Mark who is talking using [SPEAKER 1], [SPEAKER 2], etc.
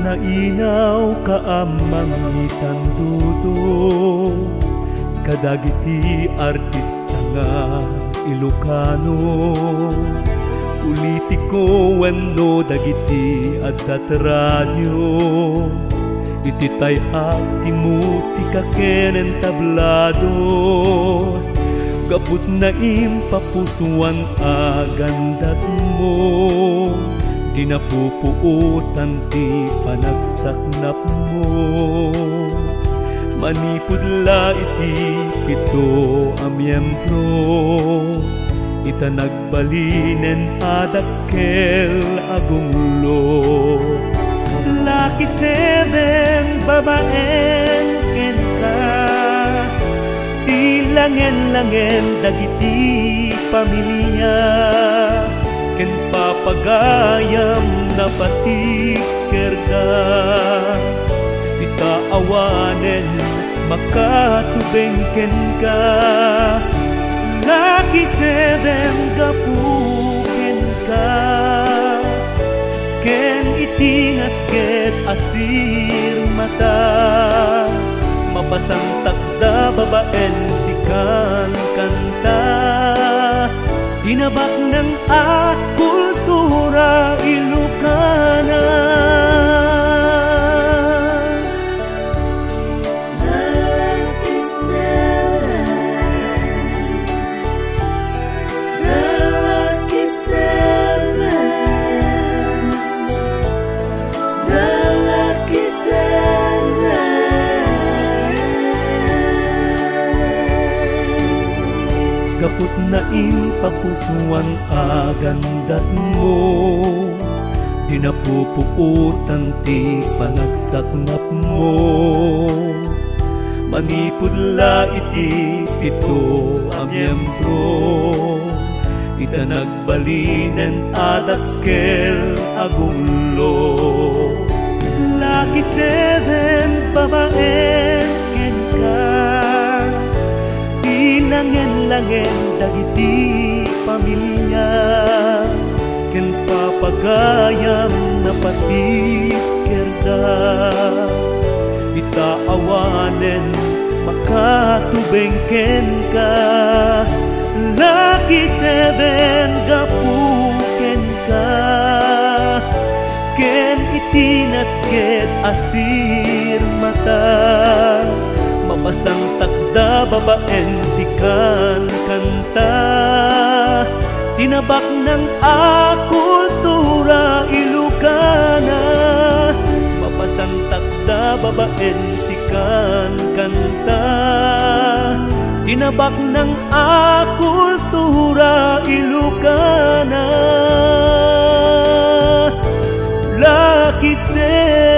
[SPEAKER 1] na inaw kaamang itandudo, kadagiti artista nga Ilocano, politiko wenno dagiti addat radyo, iti tay-ak ti musika ken entablado, gabut na impapusuan agandat mo, di napupuutan ti panagsaknap mo. Manipudla iti pito a miyembro, ita nagbalinen adakkel agunglo. Lucky 7 babaen ken ka, ti langen-langen dagiti pamilya, ken papagayam na patikerda, ita awanen makatubengken ka. Lucky 7 gapuken ka, ken itingas ket asir mata, mapasang takda babaen tikan kanta, tinabak ng kultura Ilocana. Kaput na impapusuan agandat mo, di napupuutan ti panagsaknap mo. Manipudla iti pito a miyembro, ita nagbalinen adakkel agunglo. Lucky 7 babaen ken ka, langen-langen dagiti pamilya, ken papagayam na patikerda, ita awanen makatubengken ka. Lucky 7 gapuken ka, ken itinas ket asir mata, mapasang takda babaen tikan kanta, tinabak ng kultura Ilocana, mapasang takda babaen tikan kanta, tinabak ng kultura Ilocana. Lucky 7